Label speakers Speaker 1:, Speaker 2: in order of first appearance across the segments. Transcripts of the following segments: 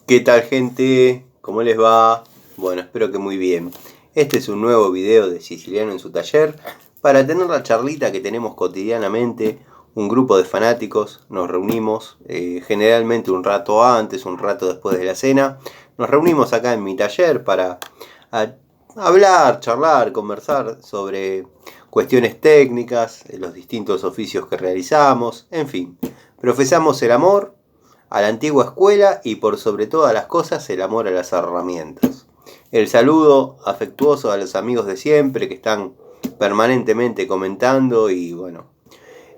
Speaker 1: ¿Qué tal, gente? ¿Cómo les va? Bueno, espero que muy bien. Este es un nuevo video de Siciliano en su taller para tener la charlita que tenemos cotidianamente. Un grupo de fanáticos nos reunimos generalmente un rato antes, un rato después de la cena. Nos reunimos acá en mi taller para hablar, charlar, conversar sobre cuestiones técnicas, los distintos oficios que realizamos, en fin. Profesamos el amor a la antigua escuela y por sobre todas las cosas el amor a las herramientas. El saludo afectuoso a los amigos de siempre que están permanentemente comentando y bueno,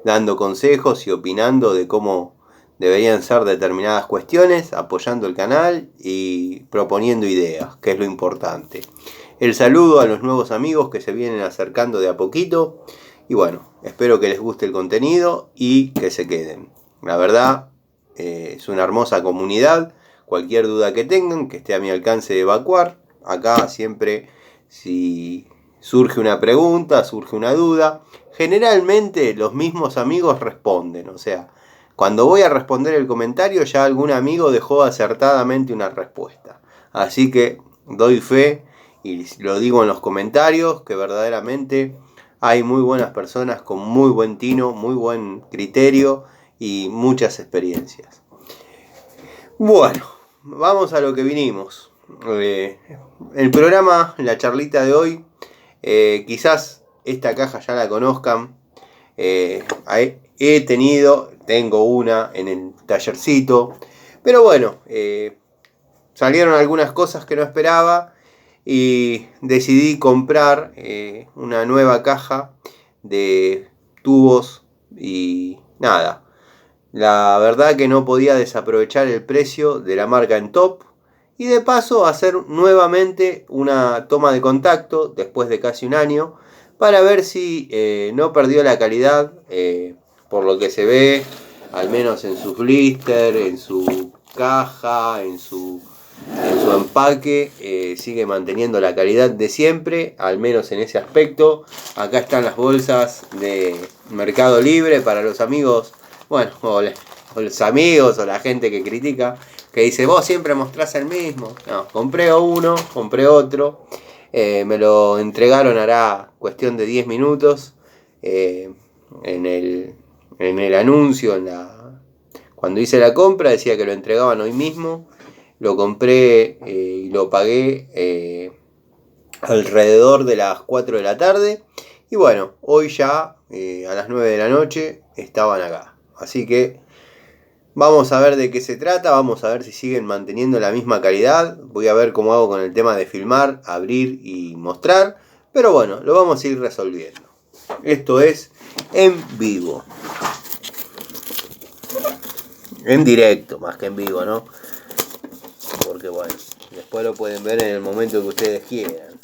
Speaker 1: dando consejos y opinando de cómo deberían ser determinadas cuestiones, apoyando el canal y proponiendo ideas, que es lo importante. El saludo a los nuevos amigos que se vienen acercando de a poquito y bueno, espero que les guste el contenido y que se queden. La verdad, es una hermosa comunidad. Cualquier duda que tengan, que esté a mi alcance de evacuar. Acá siempre, si surge una pregunta, surge una duda, generalmente los mismos amigos responden. O sea, cuando voy a responder el comentario, ya algún amigo dejó acertadamente una respuesta. Así que doy fe y lo digo en los comentarios, que verdaderamente hay muy buenas personas con muy buen tino, muy buen criterio y muchas experiencias. Bueno, vamos a lo que vinimos. El programa, la charlita de hoy, quizás esta caja ya la conozcan. Tengo una en el tallercito, pero bueno, salieron algunas cosas que no esperaba y decidí comprar una nueva caja de tubos y nada. La verdad que no podía desaprovechar el precio de la marca Entop y de paso hacer nuevamente una toma de contacto después de casi un año para ver si no perdió la calidad, por lo que se ve, al menos en sus blister, en su caja, en su empaque, sigue manteniendo la calidad de siempre, al menos en ese aspecto. Acá están las bolsas de Mercado Libre para los amigos. Bueno, o los amigos o la gente que critica, que dice, vos siempre mostrás el mismo. No, compré uno, compré otro. Me lo entregaron hará cuestión de 10 minutos. En el anuncio, cuando hice la compra, decía que lo entregaban hoy mismo. Lo compré y lo pagué alrededor de las 4 de la tarde. Y bueno, hoy ya a las 9 de la noche estaban acá. Así que vamos a ver de qué se trata, vamos a ver si siguen manteniendo la misma calidad. Voy a ver cómo hago con el tema de filmar, abrir y mostrar. Pero bueno, lo vamos a ir resolviendo. Esto es en vivo. En directo, más que en vivo, ¿no? Porque bueno, después lo pueden ver en el momento que ustedes quieran.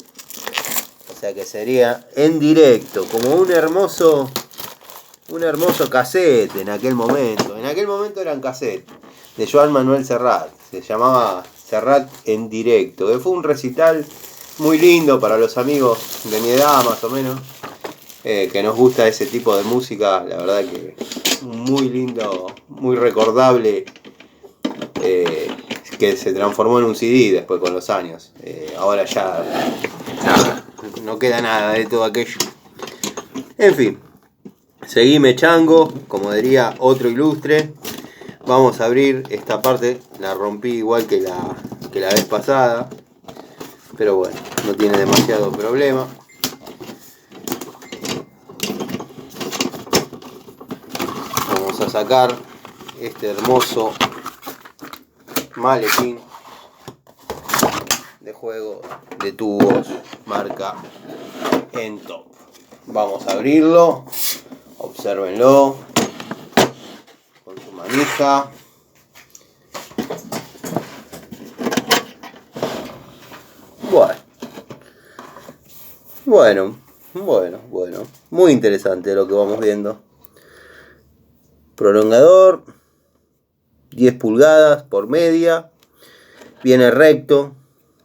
Speaker 1: O sea que sería en directo, como un hermoso cassette en aquel momento. En aquel momento eran cassette de Joan Manuel Serrat. Se llamaba Serrat en directo. Que fue un recital muy lindo para los amigos de mi edad, más o menos. Que nos gusta ese tipo de música. La verdad que muy lindo, muy recordable. Que se transformó en un CD después con los años. Ahora ya nada, no queda nada de todo aquello. En fin. Seguime chango, como diría otro ilustre. Vamos a abrir esta parte. La rompí igual que la vez pasada, pero bueno, no tiene demasiado problema. Vamos a sacar este hermoso maletín de juego de tubos marca Entop. Vamos a abrirlo. Obsérvenlo con su manija. Bueno. Muy interesante lo que vamos viendo. Prolongador, 10 pulgadas por media. Viene recto,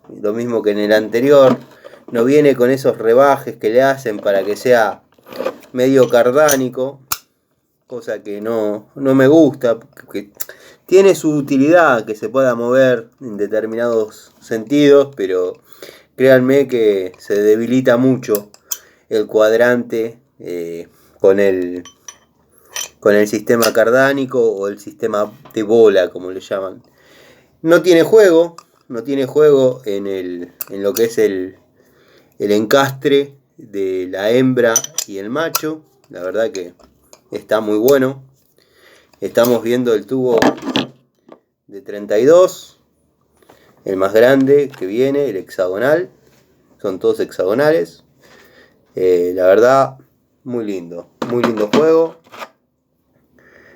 Speaker 1: lo mismo que en el anterior. No viene con esos rebajes que le hacen para que sea medio cardánico, cosa que no me gusta, porque Tiene su utilidad que se pueda mover en determinados sentidos, pero créanme que se debilita mucho el cuadrante con el sistema cardánico o el sistema de bola, como le llaman. No tiene juego en lo que es el encastre de la hembra y el macho. La verdad que está muy bueno. Estamos viendo el tubo de 32, el más grande que viene, el hexagonal. Son todos hexagonales. La verdad, muy lindo juego.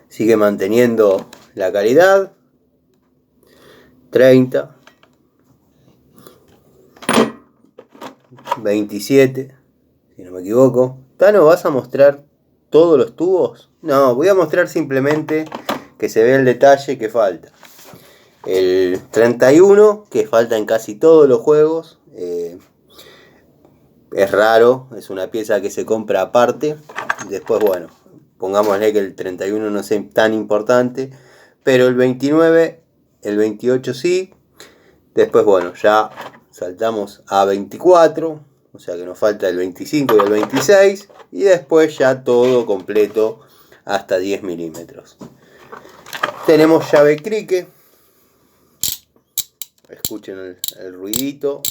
Speaker 1: Sigue manteniendo la calidad. 30, 27, si no me equivoco. Tano, ¿vas a mostrar todos los tubos? No, voy a mostrar simplemente que se vea el detalle que falta. El 31, que falta en casi todos los juegos. Es raro, es una pieza que se compra aparte. Después, bueno, pongámosle que el 31 no es tan importante, pero el 29, el 28 sí. Después, bueno, ya saltamos a 24, o sea que nos falta el 25 y el 26, y después ya todo completo hasta 10 milímetros. Tenemos llave crique, escuchen el ruidito.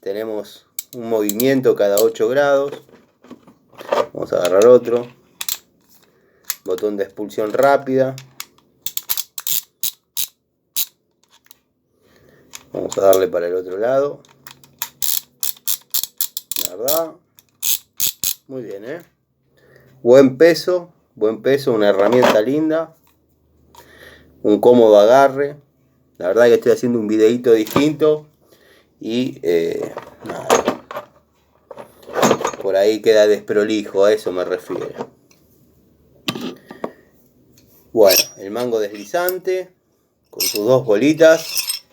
Speaker 1: Tenemos un movimiento cada 8 grados. Vamos a agarrar otro. Botón de expulsión rápida. Vamos a darle para el otro lado. La verdad, muy bien, buen peso, una herramienta linda. Un cómodo agarre. La verdad que estoy haciendo un videito distinto. Y nada, por ahí queda desprolijo, a eso me refiero. Bueno, el mango deslizante con sus dos bolitas,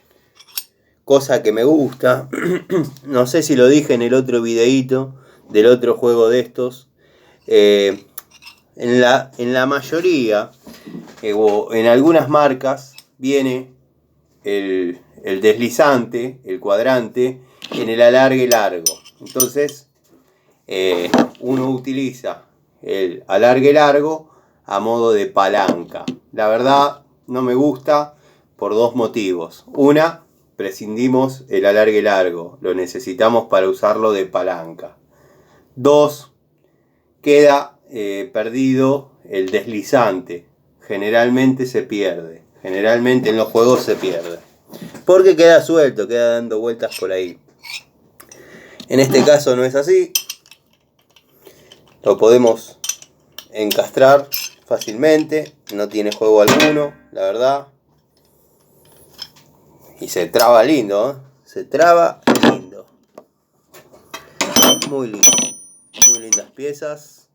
Speaker 1: cosa que me gusta. No sé si lo dije en el otro videito del otro juego de estos. En la mayoría o en algunas marcas viene el deslizante, el cuadrante, en el alargue largo. Entonces uno utiliza el alargue largo a modo de palanca. La verdad no me gusta por dos motivos. Una, prescindimos el alargue largo, lo necesitamos para usarlo de palanca. Dos, queda perdido el deslizante. Generalmente se pierde. Generalmente en los juegos se pierde. Porque queda suelto, queda dando vueltas por ahí. En este caso no es así. Lo podemos encastrar fácilmente. No tiene juego alguno, la verdad. Y se traba lindo, ¿eh? Se traba lindo. Muy lindo. Muy lindas piezas.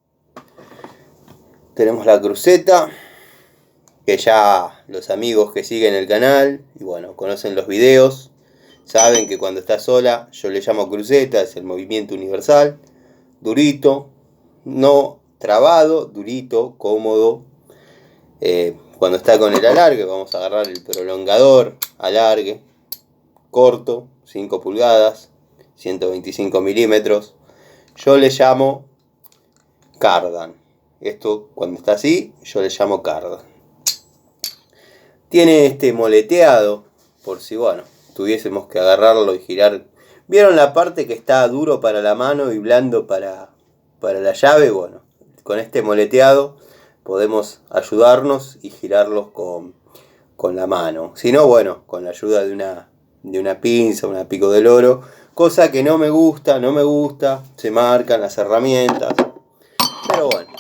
Speaker 1: Tenemos la cruceta, que ya los amigos que siguen el canal y bueno, conocen los videos, saben que cuando está sola yo le llamo cruceta, es el movimiento universal. Durito, no trabado, durito, cómodo. Cuando está con el alargue, vamos a agarrar el prolongador, alargue, corto, 5 pulgadas, 125 milímetros. Yo le llamo cardan. Esto cuando está así, yo le llamo cardan. Tiene este moleteado, por si bueno, tuviésemos que agarrarlo y girar. ¿Vieron la parte que está duro para la mano y blando para la llave? Bueno, con este moleteado podemos ayudarnos y girarlos con la mano. Si no, bueno, con la ayuda de una pinza, una pico del oro. Cosa que no me gusta, se marcan las herramientas. Pero bueno,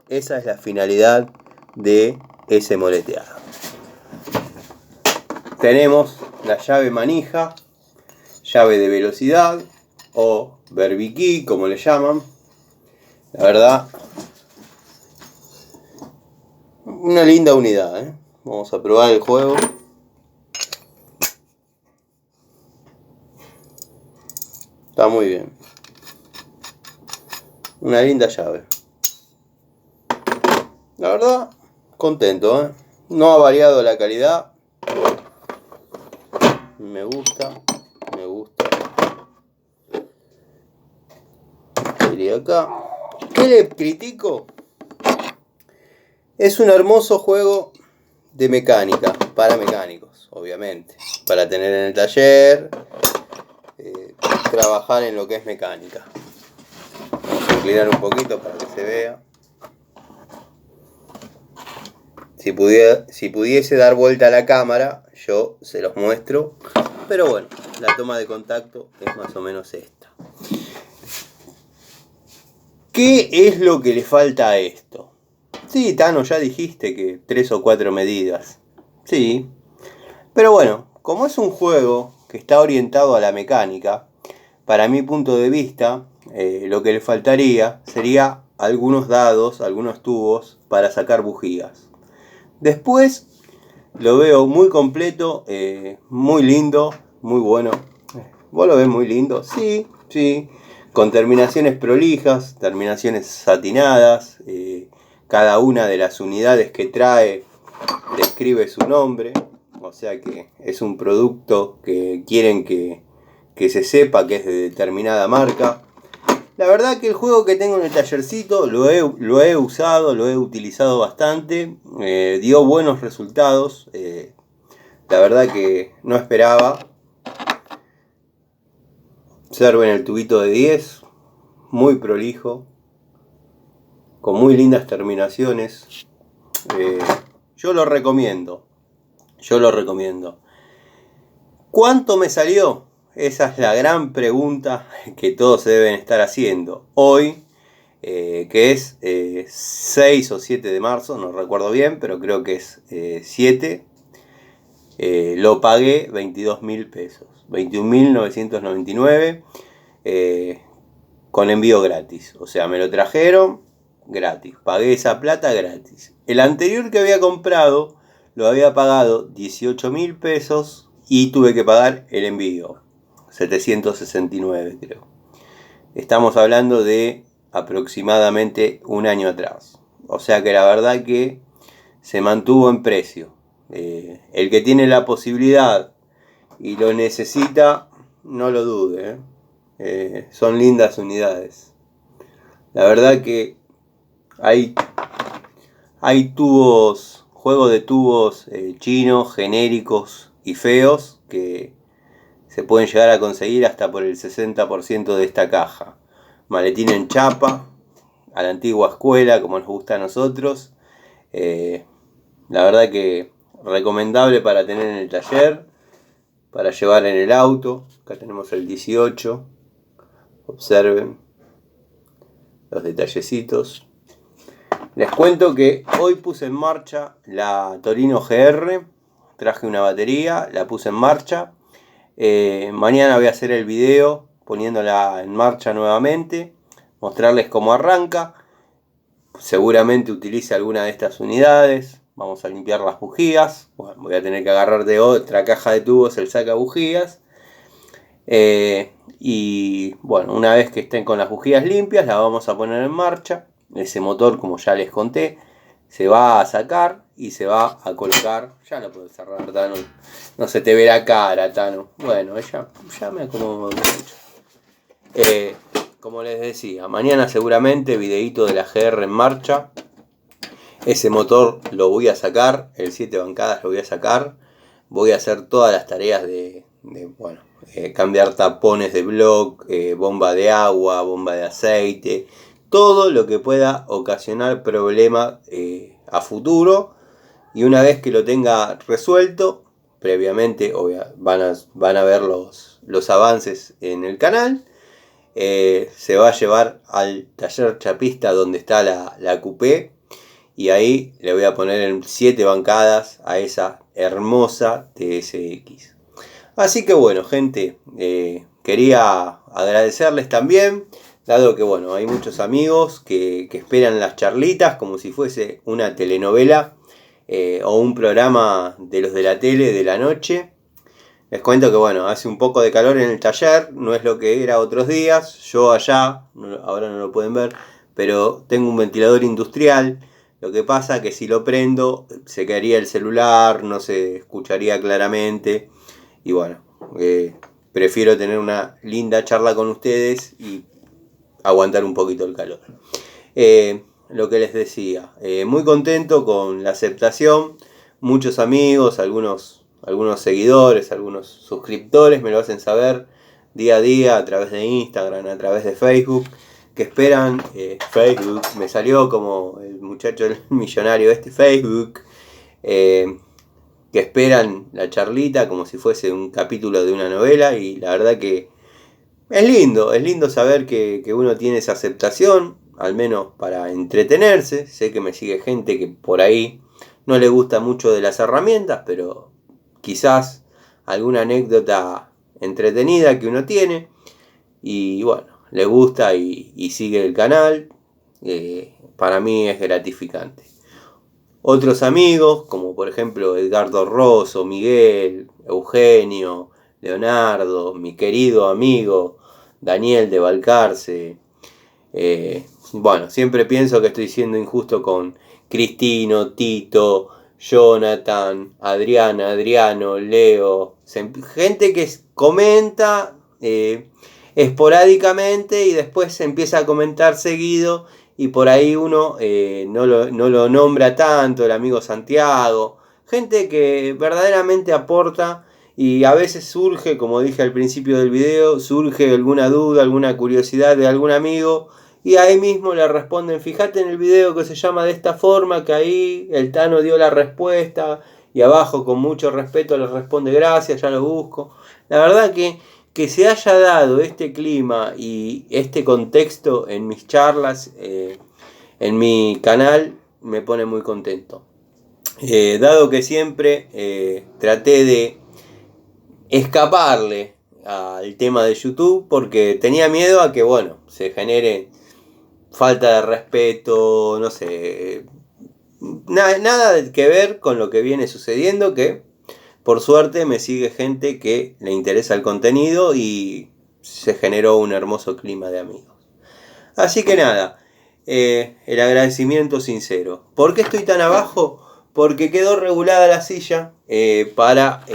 Speaker 1: esa es la finalidad de ese moleteado. Tenemos la llave manija, llave de velocidad o berbiquí, como le llaman. La verdad, una linda unidad, Vamos a probar el juego. Está muy bien. Una linda llave. La verdad, contento, No ha variado la calidad. Me gusta. Y acá, ¿qué le critico? Es un hermoso juego de mecánica, para mecánicos, obviamente. Para tener en el taller, trabajar en lo que es mecánica. Vamos a inclinar un poquito para que se vea. Si pudiese dar vuelta a la cámara, yo se los muestro. Pero bueno, la toma de contacto es más o menos esta. ¿Qué es lo que le falta a esto? Sí, Tano, ya dijiste que 3 o 4 medidas. Sí. Pero bueno, como es un juego que está orientado a la mecánica, para mi punto de vista, lo que le faltaría sería algunos dados, algunos tubos para sacar bujías. Después lo veo muy completo, muy lindo, muy bueno. ¿Vos lo ves muy lindo? Sí, sí. Con terminaciones prolijas, terminaciones satinadas. Cada una de las unidades que trae describe su nombre. O sea que es un producto que quieren que se sepa que es de determinada marca. La verdad que el juego que tengo en el tallercito lo he usado, lo he utilizado bastante. Dio buenos resultados. La verdad que no esperaba. Observen el tubito de 10. Muy prolijo. Con muy lindas terminaciones. Yo lo recomiendo. ¿Cuánto me salió? Esa es la gran pregunta que todos se deben estar haciendo. Hoy, que es 6 o 7 de marzo, no recuerdo bien, pero creo que es 7, lo pagué 22.000 pesos. 21.999 con envío gratis. O sea, me lo trajeron gratis. Pagué esa plata gratis. El anterior que había comprado lo había pagado 18.000 pesos y tuve que pagar el envío. 769 creo. Estamos hablando de aproximadamente un año atrás. O sea que la verdad que se mantuvo en precio. El que tiene la posibilidad y lo necesita, no lo dude. Son lindas unidades. La verdad que hay tubos, juegos de tubos chinos, genéricos y feos que se pueden llegar a conseguir hasta por el 60% de esta caja. Maletín en chapa, a la antigua escuela, como nos gusta a nosotros. La verdad que recomendable para tener en el taller, para llevar en el auto. Acá tenemos el 18. Observen los detallecitos. Les cuento que hoy puse en marcha la Torino GR. Traje una batería, la puse en marcha. Mañana voy a hacer el video poniéndola en marcha nuevamente, mostrarles cómo arranca. Seguramente utilice alguna de estas unidades. Vamos a limpiar las bujías. Bueno, voy a tener que agarrar de otra caja de tubos el saca bujías. Y bueno, una vez que estén con las bujías limpias, la vamos a poner en marcha. Ese motor, como ya les conté, se va a sacar y se va a colocar. Ya lo puedo cerrar, Tano. No se te ve la cara, Tano. Bueno, ya me acomodo mucho. Como les decía, mañana seguramente videíto de la GR en marcha. Ese motor lo voy a sacar, el 7 bancadas lo voy a sacar. Voy a hacer todas las tareas de cambiar tapones de block, bomba de agua, bomba de aceite, todo lo que pueda ocasionar problema a futuro. Y una vez que lo tenga resuelto, previamente van a ver los avances en el canal. Se va a llevar al taller chapista donde está la coupé. Y ahí le voy a poner en 7 bancadas a esa hermosa TSX. Así que bueno, gente, quería agradecerles también, dado que bueno, hay muchos amigos que esperan las charlitas como si fuese una telenovela o un programa de los de la tele de la noche. Les cuento que bueno, hace un poco de calor en el taller, no es lo que era otros días. Yo allá, ahora no lo pueden ver, pero tengo un ventilador industrial Lo que pasa que si lo prendo se caería el celular, no se escucharía claramente. Y bueno, prefiero tener una linda charla con ustedes y aguantar un poquito el calor. Lo que les decía, muy contento con la aceptación. Muchos amigos, algunos seguidores, algunos suscriptores me lo hacen saber día a día a través de Instagram, a través de Facebook, que esperan Facebook. Me salió como el muchacho el millonario Facebook. Que esperan la charlita como si fuese un capítulo de una novela, y la verdad que es lindo saber que uno tiene esa aceptación, al menos para entretenerse. Sé que me sigue gente que por ahí no le gusta mucho de las herramientas, pero quizás alguna anécdota entretenida que uno tiene, y bueno, le gusta y sigue el canal. Para mí es gratificante. Otros amigos, como por ejemplo Edgardo Rosso, Miguel, Eugenio, Leonardo, mi querido amigo Daniel de Balcarce. Bueno, siempre pienso que estoy siendo injusto con Cristino, Tito, Jonathan, Adriana, Adriano, Leo. Gente que comenta esporádicamente y después se empieza a comentar seguido. Y por ahí uno no lo nombra tanto, el amigo Santiago. Gente que verdaderamente aporta, y a veces surge, como dije al principio del video, surge alguna duda, alguna curiosidad de algún amigo, y ahí mismo le responden: fíjate en el video que se llama de esta forma, que ahí el Tano dio la respuesta, y abajo con mucho respeto le responde: gracias, ya lo busco. La verdad que se haya dado este clima y este contexto en mis charlas, en mi canal, me pone muy contento. Dado que siempre traté de escaparle al tema de YouTube, porque tenía miedo a que, bueno, se genere falta de respeto, no sé, nada que ver con lo que viene sucediendo, que por suerte me sigue gente que le interesa el contenido y se generó un hermoso clima de amigos. Así que nada, el agradecimiento sincero. ¿Por qué estoy tan abajo? Porque quedó regulada la silla para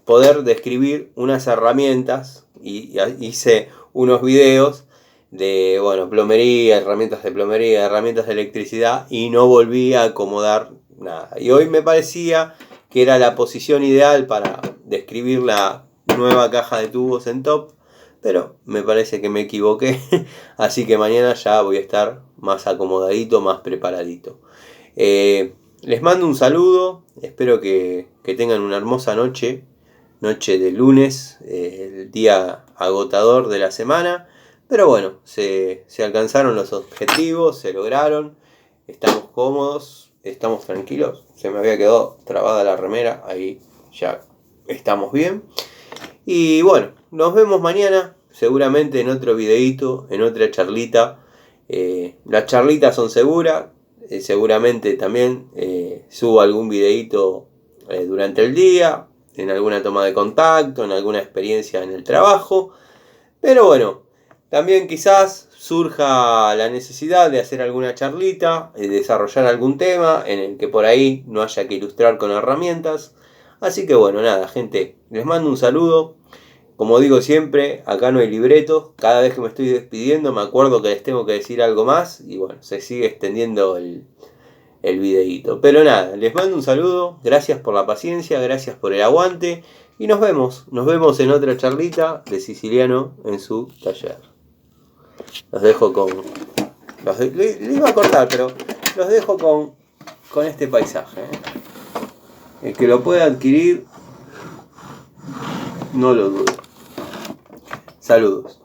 Speaker 1: poder describir unas herramientas, y hice unos videos de, bueno, plomería, herramientas de plomería, herramientas de electricidad, y no volví a acomodar nada. Y hoy me parecía que era la posición ideal para describir la nueva caja de tubos en top, pero me parece que me equivoqué. Así que mañana ya voy a estar más acomodadito, más preparadito. Les mando un saludo, espero que tengan una hermosa noche de lunes, el día agotador de la semana, pero bueno, se alcanzaron los objetivos, se lograron, estamos cómodos, estamos tranquilos. Se me había quedado trabada la remera, ahí ya estamos bien. Y bueno, nos vemos mañana, seguramente en otro videito, en otra charlita. Las charlitas son seguras, seguramente también subo algún videito durante el día, en alguna toma de contacto, en alguna experiencia en el trabajo. Pero bueno, también quizás surja la necesidad de hacer alguna charlita, desarrollar algún tema en el que por ahí no haya que ilustrar con herramientas. Así que bueno, nada, gente, les mando un saludo. Como digo siempre, acá no hay libreto. Cada vez que me estoy despidiendo me acuerdo que les tengo que decir algo más, y bueno, se sigue extendiendo el videíto. Pero nada, les mando un saludo, gracias por la paciencia, gracias por el aguante, y nos vemos en otra charlita de Siciliano en su taller. Los dejo con... le iba a cortar, pero los dejo con este paisaje. El que lo pueda adquirir, no lo dudo. Saludos.